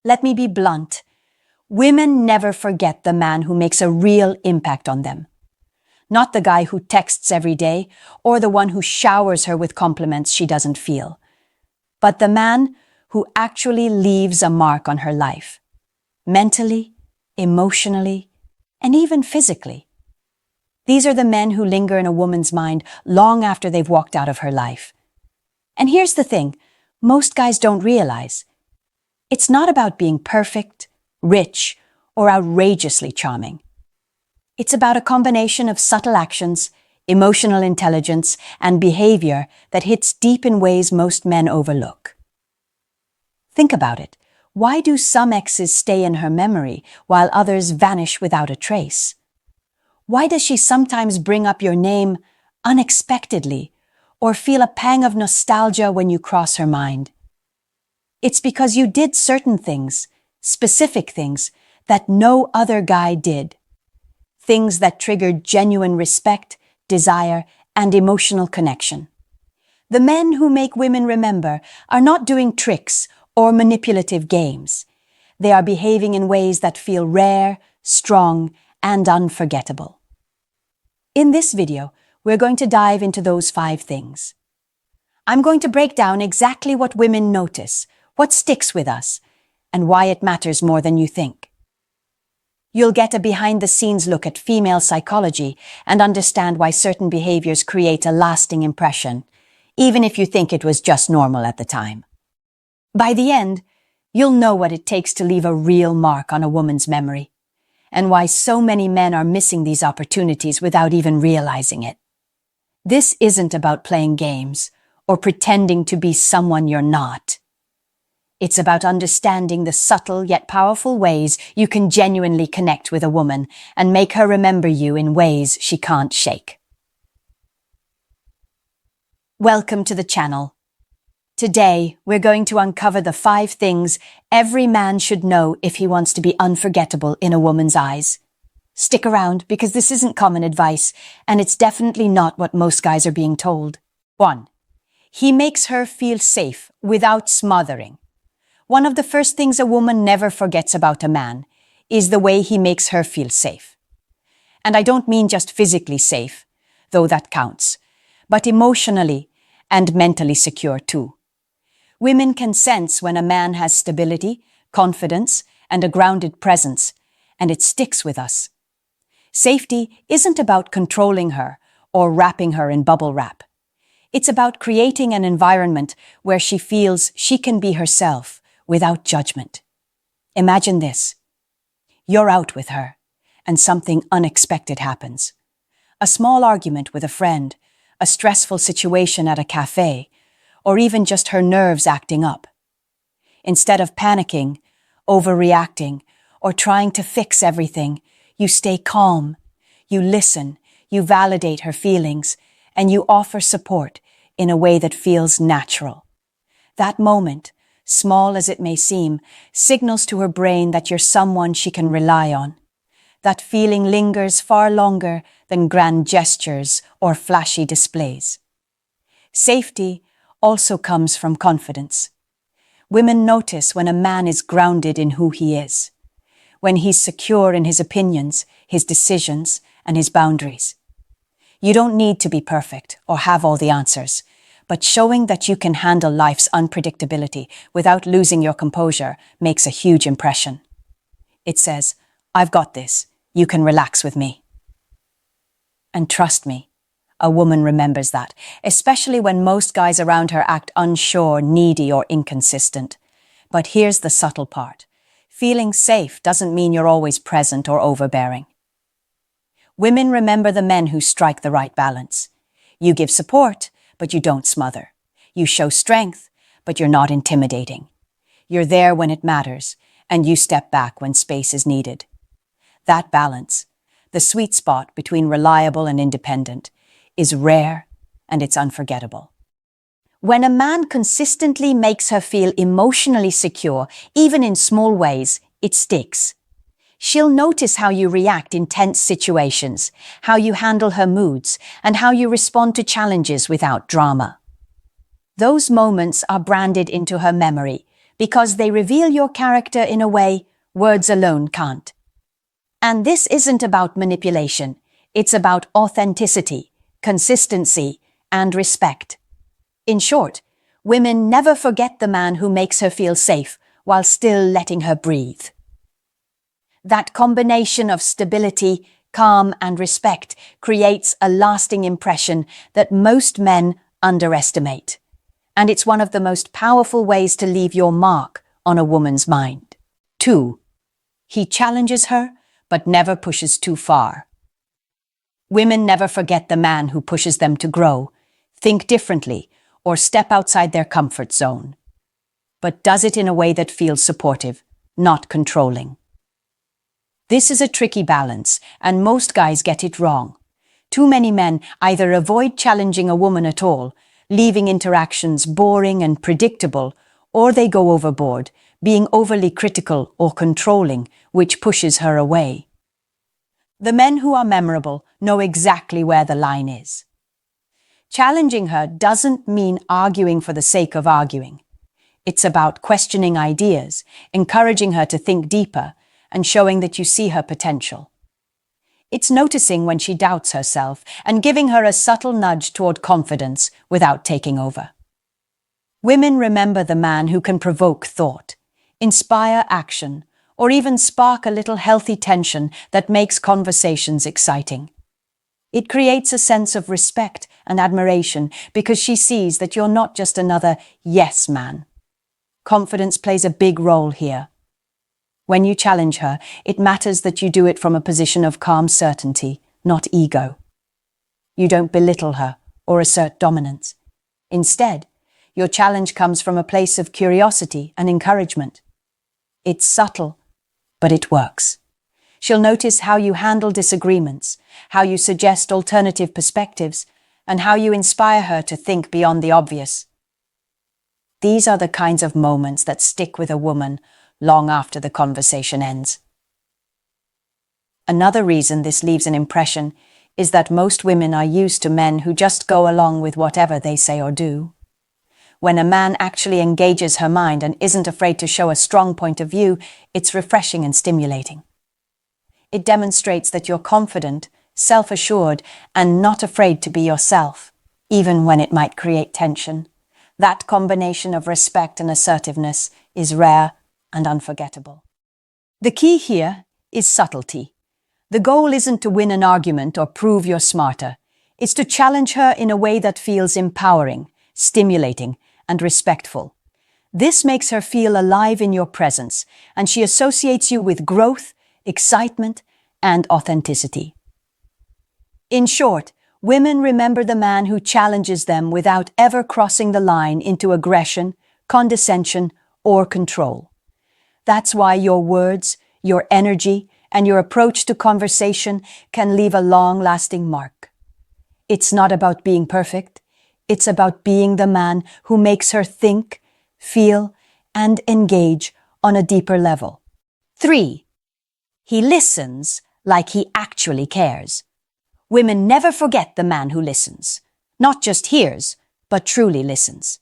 Let me be blunt. Women never forget the man who makes a real impact on them. Not the guy who texts every day or the one who showers her with compliments she doesn't feel, but the man who actually leaves a mark on her life, mentally, emotionally, and even physically. These are the men who linger in a woman's mind long after they've walked out of her life. And here's the thing, most guys don't realize. It's not about being perfect, rich, or outrageously charming. It's about a combination of subtle actions, emotional intelligence, and behavior that hits deep in ways most men overlook. Think about it. Why do some exes stay in her memory while others vanish without a trace? Why does she sometimes bring up your name unexpectedly or feel a pang of nostalgia when you cross her mind? It's because you did certain things, specific things, that no other guy did. Things that triggered genuine respect, desire, and emotional connection. The men who make women remember are not doing tricks or manipulative games. They are behaving in ways that feel rare, strong, and unforgettable. In this video, we're going to dive into those 5 things. I'm going to break down exactly what women notice, what sticks with us, and why it matters more than you think. You'll get a behind-the-scenes look at female psychology and understand why certain behaviors create a lasting impression, even if you think it was just normal at the time. By the end, you'll know what it takes to leave a real mark on a woman's memory, and why so many men are missing these opportunities without even realizing it. This isn't about playing games or pretending to be someone you're not. It's about understanding the subtle yet powerful ways you can genuinely connect with a woman and make her remember you in ways she can't shake. Welcome to the channel. Today, we're going to uncover the 5 things every man should know if he wants to be unforgettable in a woman's eyes. Stick around because this isn't common advice, and it's definitely not what most guys are being told. 1. He makes her feel safe without smothering. One of the first things a woman never forgets about a man is the way he makes her feel safe. And I don't mean just physically safe, though that counts, but emotionally and mentally secure too. Women can sense when a man has stability, confidence, and a grounded presence, and it sticks with us. Safety isn't about controlling her or wrapping her in bubble wrap. It's about creating an environment where she feels she can be herself without judgment. Imagine this. You're out with her, and something unexpected happens. A small argument with a friend, a stressful situation at a cafe, or even just her nerves acting up. Instead of panicking, overreacting, or trying to fix everything, you stay calm, you listen, you validate her feelings, and you offer support in a way that feels natural. That moment, small as it may seem, signals to her brain that you're someone she can rely on. That feeling lingers far longer than grand gestures or flashy displays. Safety also comes from confidence. Women notice when a man is grounded in who he is, when he's secure in his opinions, his decisions, and his boundaries. You don't need to be perfect or have all the answers, but showing that you can handle life's unpredictability without losing your composure makes a huge impression. It says, "I've got this, you can relax with me." And trust me, a woman remembers that, especially when most guys around her act unsure, needy, or inconsistent. But here's the subtle part. Feeling safe doesn't mean you're always present or overbearing. Women remember the men who strike the right balance. You give support, but you don't smother. You show strength, but you're not intimidating. You're there when it matters, and you step back when space is needed. That balance, the sweet spot between reliable and independent, is rare and it's unforgettable. When a man consistently makes her feel emotionally secure, even in small ways, it sticks. She'll notice how you react in tense situations, how you handle her moods, and how you respond to challenges without drama. Those moments are branded into her memory, because they reveal your character in a way words alone can't. And this isn't about manipulation. It's about authenticity, consistency, and respect. In short, women never forget the man who makes her feel safe while still letting her breathe. That combination of stability, calm, and respect creates a lasting impression that most men underestimate. And it's one of the most powerful ways to leave your mark on a woman's mind. 2. He challenges her, but never pushes too far. Women never forget the man who pushes them to grow, think differently, or step outside their comfort zone, but does it in a way that feels supportive, not controlling. This is a tricky balance, and most guys get it wrong. Too many men either avoid challenging a woman at all, leaving interactions boring and predictable, or they go overboard, being overly critical or controlling, which pushes her away. The men who are memorable know exactly where the line is. Challenging her doesn't mean arguing for the sake of arguing. It's about questioning ideas, encouraging her to think deeper, and showing that you see her potential. It's noticing when she doubts herself and giving her a subtle nudge toward confidence without taking over. Women remember the man who can provoke thought, inspire action, or even spark a little healthy tension that makes conversations exciting. It creates a sense of respect and admiration because she sees that you're not just another yes man. Confidence plays a big role here. When you challenge her, it matters that you do it from a position of calm certainty, not ego. You don't belittle her or assert dominance. Instead, your challenge comes from a place of curiosity and encouragement. It's subtle, but it works. She'll notice how you handle disagreements, how you suggest alternative perspectives, and how you inspire her to think beyond the obvious. These are the kinds of moments that stick with a woman long after the conversation ends. Another reason this leaves an impression is that most women are used to men who just go along with whatever they say or do. When a man actually engages her mind and isn't afraid to show a strong point of view, it's refreshing and stimulating. It demonstrates that you're confident, self-assured, and not afraid to be yourself, even when it might create tension. That combination of respect and assertiveness is rare and unforgettable. The key here is subtlety. The goal isn't to win an argument or prove you're smarter. It's to challenge her in a way that feels empowering, stimulating, and respectful. This makes her feel alive in your presence, and she associates you with growth, excitement, and authenticity. In short, women remember the man who challenges them without ever crossing the line into aggression, condescension, or control. That's why your words, your energy, and your approach to conversation can leave a long-lasting mark. It's not about being perfect. It's about being the man who makes her think, feel, and engage on a deeper level. 3. He listens like he actually cares. Women never forget the man who listens. Not just hears, but truly listens.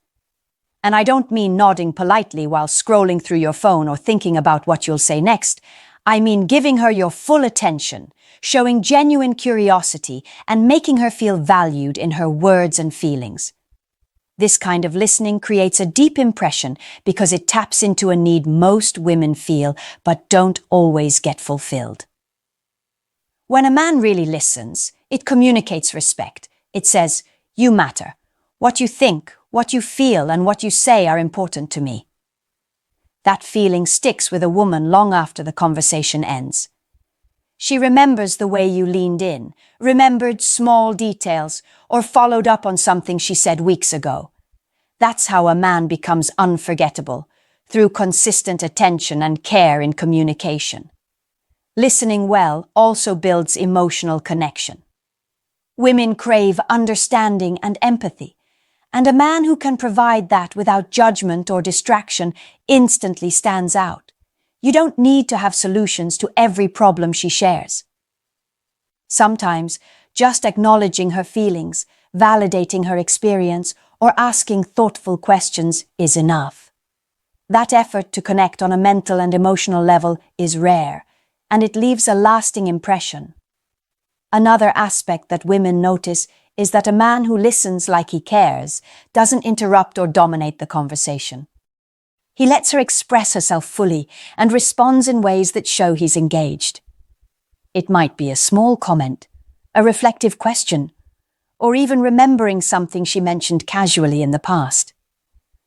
And I don't mean nodding politely while scrolling through your phone or thinking about what you'll say next. I mean giving her your full attention, showing genuine curiosity, and making her feel valued in her words and feelings. This kind of listening creates a deep impression because it taps into a need most women feel but don't always get fulfilled. When a man really listens, it communicates respect. It says, "You matter. What you think, what you feel, and what you say are important to me." That feeling sticks with a woman long after the conversation ends. She remembers the way you leaned in, remembered small details, or followed up on something she said weeks ago. That's how a man becomes unforgettable, through consistent attention and care in communication. Listening well also builds emotional connection. Women crave understanding and empathy, and a man who can provide that without judgment or distraction instantly stands out. You don't need to have solutions to every problem she shares. Sometimes, just acknowledging her feelings, validating her experience, or asking thoughtful questions is enough. That effort to connect on a mental and emotional level is rare, and it leaves a lasting impression. Another aspect that women notice is that a man who listens like he cares doesn't interrupt or dominate the conversation. He lets her express herself fully and responds in ways that show he's engaged. It might be a small comment, a reflective question, or even remembering something she mentioned casually in the past.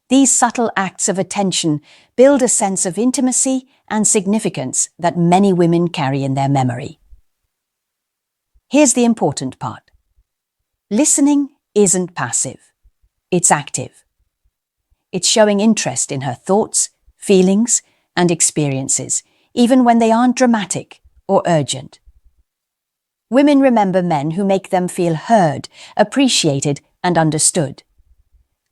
These subtle acts of attention build a sense of intimacy and significance that many women carry in their memory. Here's the important part. Listening isn't passive. It's active. It's showing interest in her thoughts, feelings, and experiences, even when they aren't dramatic or urgent. Women remember men who make them feel heard, appreciated, and understood.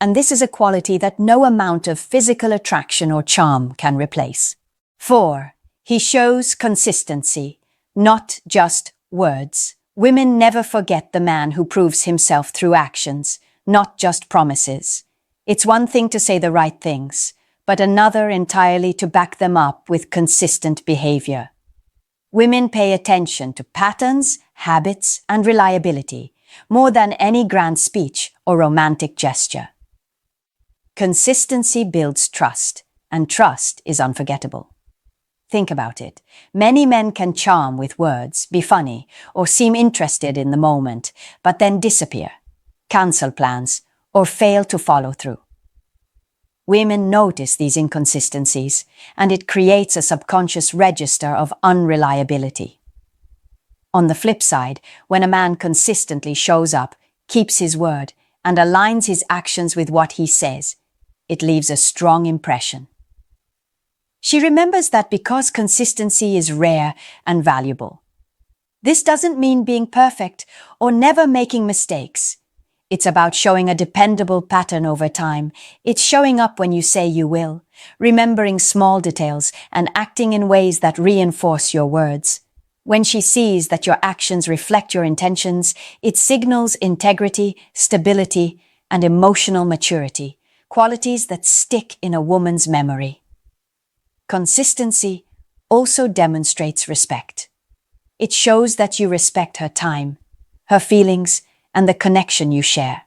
And this is a quality that no amount of physical attraction or charm can replace. 4. He shows consistency, not just words. Women never forget the man who proves himself through actions, not just promises. It's one thing to say the right things, but another entirely to back them up with consistent behavior. Women pay attention to patterns, habits, and reliability more than any grand speech or romantic gesture. Consistency builds trust, and trust is unforgettable. Think about it. Many men can charm with words, be funny, or seem interested in the moment, but then disappear, cancel plans, or fail to follow through. Women notice these inconsistencies, and it creates a subconscious register of unreliability. On the flip side, when a man consistently shows up, keeps his word, and aligns his actions with what he says, it leaves a strong impression. She remembers that because consistency is rare and valuable. This doesn't mean being perfect or never making mistakes. It's about showing a dependable pattern over time. It's showing up when you say you will, remembering small details and acting in ways that reinforce your words. When she sees that your actions reflect your intentions, it signals integrity, stability, and emotional maturity, qualities that stick in a woman's memory. Consistency also demonstrates respect. It shows that you respect her time, her feelings, and the connection you share.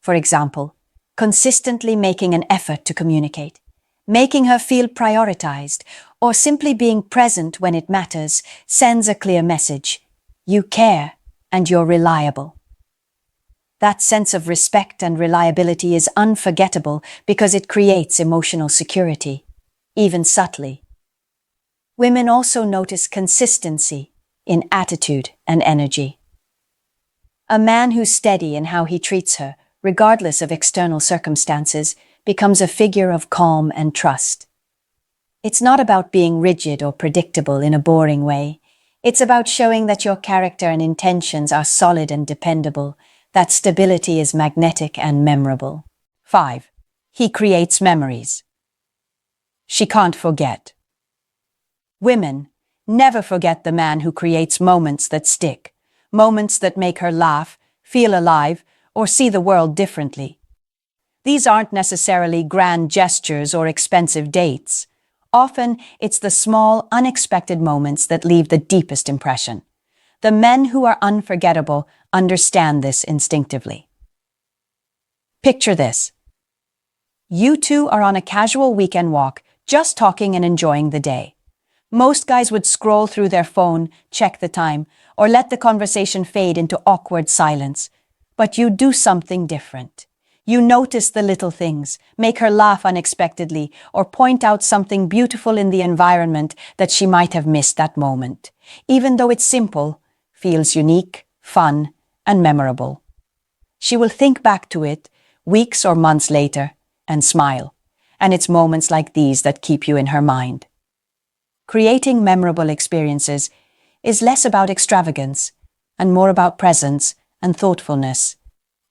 For example, consistently making an effort to communicate, making her feel prioritized, or simply being present when it matters sends a clear message. You care and you're reliable. That sense of respect and reliability is unforgettable because it creates emotional security, even subtly. Women also notice consistency in attitude and energy. A man who's steady in how he treats her, regardless of external circumstances, becomes a figure of calm and trust. It's not about being rigid or predictable in a boring way. It's about showing that your character and intentions are solid and dependable, that stability is magnetic and memorable. 5. He creates memories. She can't forget. Women never forget the man who creates moments that stick, moments that make her laugh, feel alive, or see the world differently. These aren't necessarily grand gestures or expensive dates. Often, it's the small, unexpected moments that leave the deepest impression. The men who are unforgettable understand this instinctively. Picture this. You two are on a casual weekend walk, just talking and enjoying the day. Most guys would scroll through their phone, check the time, or let the conversation fade into awkward silence. But you do something different. You notice the little things, make her laugh unexpectedly, or point out something beautiful in the environment that she might have missed that moment. Even though it's simple, feels unique, fun, and memorable. She will think back to it weeks or months later and smile. And it's moments like these that keep you in her mind. Creating memorable experiences is less about extravagance and more about presence and thoughtfulness.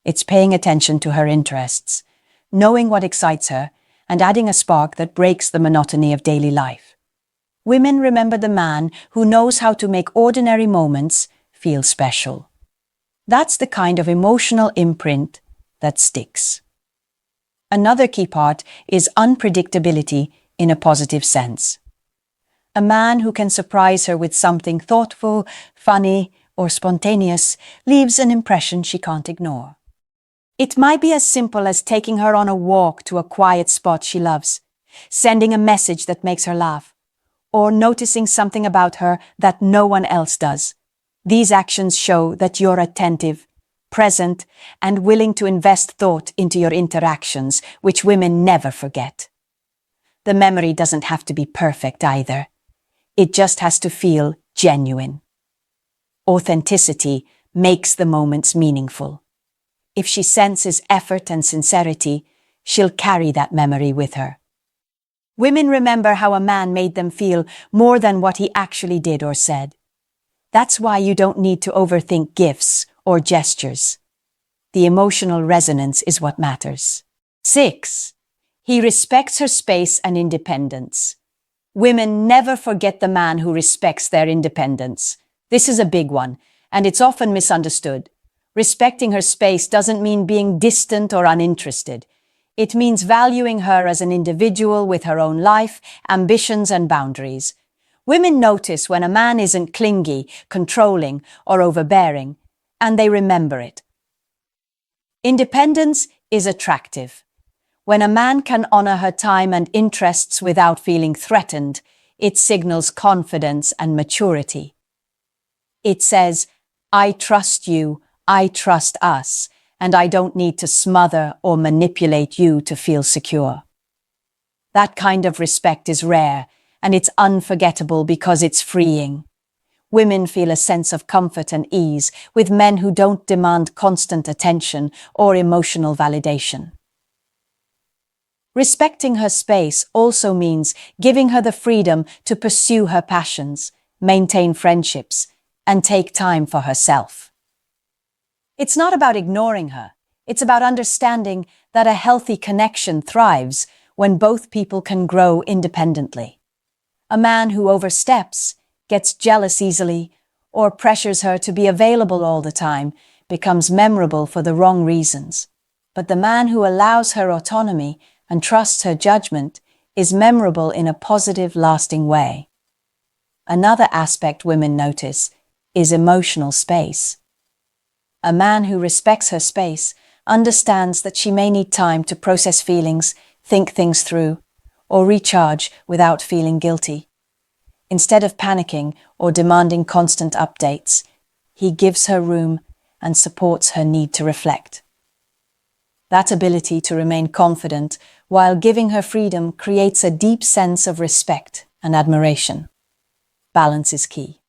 It's paying attention to her interests, knowing what excites her, and adding a spark that breaks the monotony of daily life. Women remember the man who knows how to make ordinary moments feel special. That's the kind of emotional imprint that sticks. Another key part is unpredictability in a positive sense. A man who can surprise her with something thoughtful, funny, or spontaneous leaves an impression she can't ignore. It might be as simple as taking her on a walk to a quiet spot she loves, sending a message that makes her laugh, or noticing something about her that no one else does. These actions show that you're attentive, present, and willing to invest thought into your interactions, which women never forget. The memory doesn't have to be perfect either. It just has to feel genuine. Authenticity makes the moments meaningful. If she senses effort and sincerity, she'll carry that memory with her. Women remember how a man made them feel more than what he actually did or said. That's why you don't need to overthink gifts or gestures. The emotional resonance is what matters. 6. He respects her space and independence. Women never forget the man who respects their independence. This is a big one, and it's often misunderstood. Respecting her space doesn't mean being distant or uninterested. It means valuing her as an individual with her own life, ambitions, and boundaries. Women notice when a man isn't clingy, controlling, or overbearing, and they remember it. Independence is attractive. When a man can honor her time and interests without feeling threatened, it signals confidence and maturity. It says, "I trust you, I trust us, and I don't need to smother or manipulate you to feel secure." That kind of respect is rare, and it's unforgettable because it's freeing. Women feel a sense of comfort and ease with men who don't demand constant attention or emotional validation. Respecting her space also means giving her the freedom to pursue her passions, maintain friendships, and take time for herself. It's not about ignoring her. It's about understanding that a healthy connection thrives when both people can grow independently. A man who oversteps, gets jealous easily, or pressures her to be available all the time becomes memorable for the wrong reasons. But the man who allows her autonomy and trusts her judgment is memorable in a positive, lasting way. Another aspect women notice is emotional space. A man who respects her space understands that she may need time to process feelings, think things through, or recharge without feeling guilty. Instead of panicking or demanding constant updates, he gives her room and supports her need to reflect. That ability to remain confident while giving her freedom creates a deep sense of respect and admiration. Balance is key.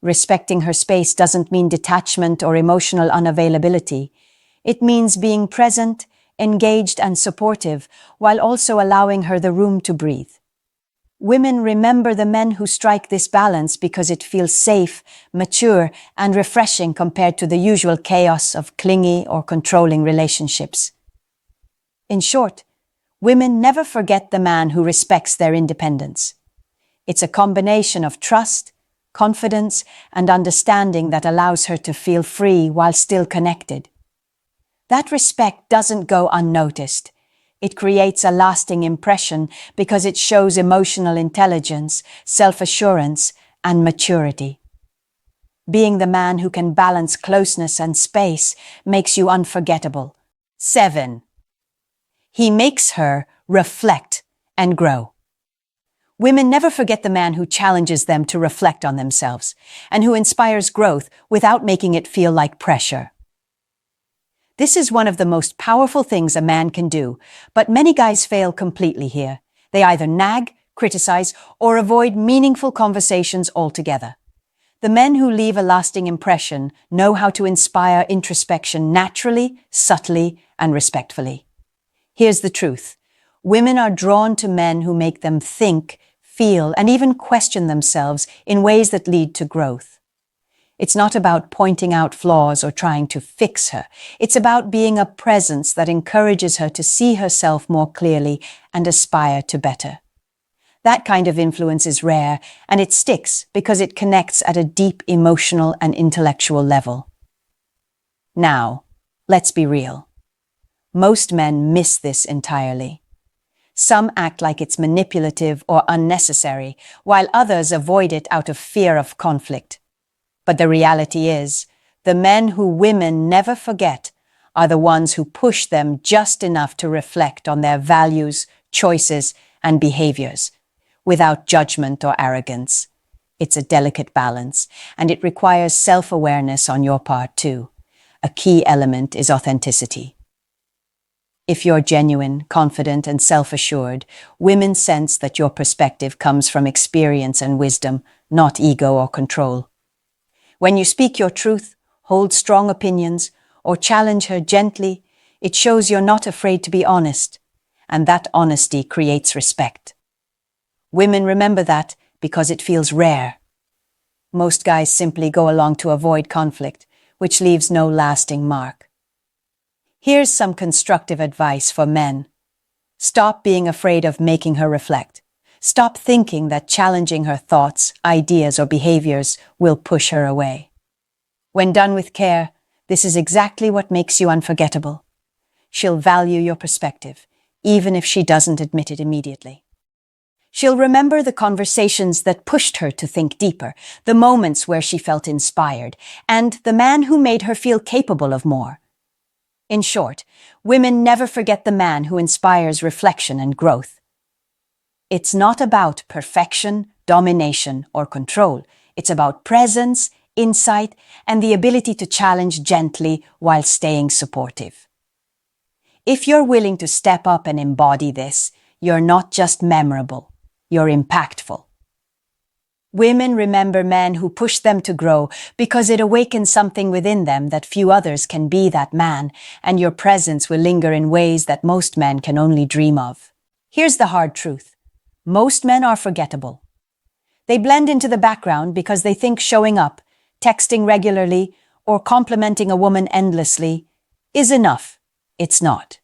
Respecting her space doesn't mean detachment or emotional unavailability. It means being present, engaged, and supportive while also allowing her the room to breathe. Women remember the men who strike this balance because it feels safe, mature, and refreshing compared to the usual chaos of clingy or controlling relationships. In short, women never forget the man who respects their independence. It's a combination of trust, confidence, and understanding that allows her to feel free while still connected. That respect doesn't go unnoticed. It creates a lasting impression because it shows emotional intelligence, self-assurance, and maturity. Being the man who can balance closeness and space makes you unforgettable. 7. He makes her reflect and grow. Women never forget the man who challenges them to reflect on themselves and who inspires growth without making it feel like pressure. This is one of the most powerful things a man can do, but many guys fail completely here. They either nag, criticize, or avoid meaningful conversations altogether. The men who leave a lasting impression know how to inspire introspection naturally, subtly, and respectfully. Here's the truth. Women are drawn to men who make them think, feel, and even question themselves in ways that lead to growth. It's not about pointing out flaws or trying to fix her. It's about being a presence that encourages her to see herself more clearly and aspire to better. That kind of influence is rare, and it sticks because it connects at a deep emotional and intellectual level. Now, let's be real. Most men miss this entirely. Some act like it's manipulative or unnecessary, while others avoid it out of fear of conflict. But the reality is, the men who women never forget are the ones who push them just enough to reflect on their values, choices, and behaviors, without judgment or arrogance. It's a delicate balance, and it requires self-awareness on your part too. A key element is authenticity. If you're genuine, confident, and self-assured, women sense that your perspective comes from experience and wisdom, not ego or control. When you speak your truth, hold strong opinions, or challenge her gently, it shows you're not afraid to be honest, and that honesty creates respect. Women remember that because it feels rare. Most guys simply go along to avoid conflict, which leaves no lasting mark. Here's some constructive advice for men. Stop being afraid of making her reflect. Stop thinking that challenging her thoughts, ideas, or behaviors will push her away. When done with care, this is exactly what makes you unforgettable. She'll value your perspective, even if she doesn't admit it immediately. She'll remember the conversations that pushed her to think deeper, the moments where she felt inspired, and the man who made her feel capable of more. In short, women never forget the man who inspires reflection and growth. It's not about perfection, domination, or control. It's about presence, insight, and the ability to challenge gently while staying supportive. If you're willing to step up and embody this, you're not just memorable, you're impactful. Women remember men who push them to grow because it awakens something within them that few others can be that man, and your presence will linger in ways that most men can only dream of. Here's the hard truth. Most men are forgettable. They blend into the background because they think showing up, texting regularly, or complimenting a woman endlessly is enough. It's not.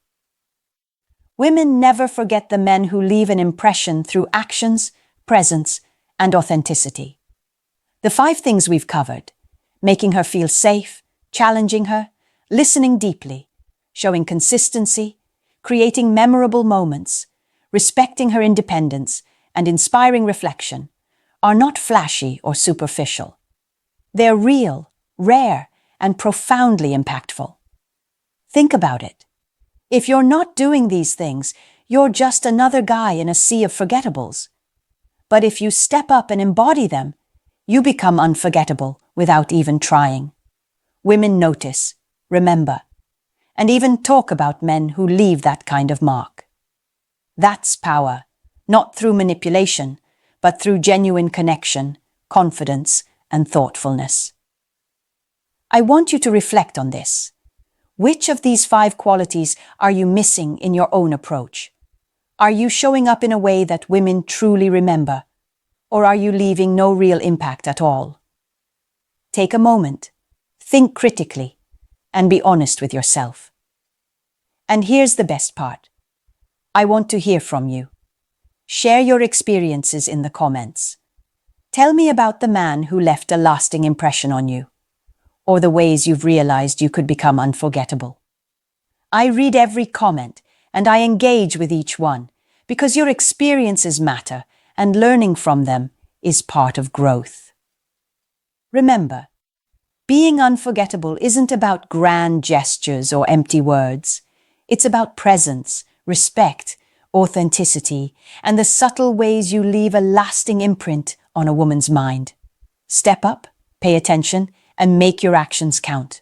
Women never forget the men who leave an impression through actions, presence, and authenticity. The 5 things we've covered: making her feel safe, challenging her, listening deeply, showing consistency, creating memorable moments, respecting her independence, and inspiring reflection, are not flashy or superficial. They're real, rare, and profoundly impactful. Think about it. If you're not doing these things, you're just another guy in a sea of forgettables. But if you step up and embody them, you become unforgettable without even trying. Women notice, remember, and even talk about men who leave that kind of mark. That's power, not through manipulation, but through genuine connection, confidence, and thoughtfulness. I want you to reflect on this. Which of these 5 qualities are you missing in your own approach? Are you showing up in a way that women truly remember? Or are you leaving no real impact at all? Take a moment, think critically, and be honest with yourself. And here's the best part. I want to hear from you. Share your experiences in the comments. Tell me about the man who left a lasting impression on you, or the ways you've realized you could become unforgettable. I read every comment, and I engage with each one, because your experiences matter, and learning from them is part of growth. Remember, being unforgettable isn't about grand gestures or empty words. It's about presence, respect, authenticity, and the subtle ways you leave a lasting imprint on a woman's mind. Step up, pay attention, and make your actions count.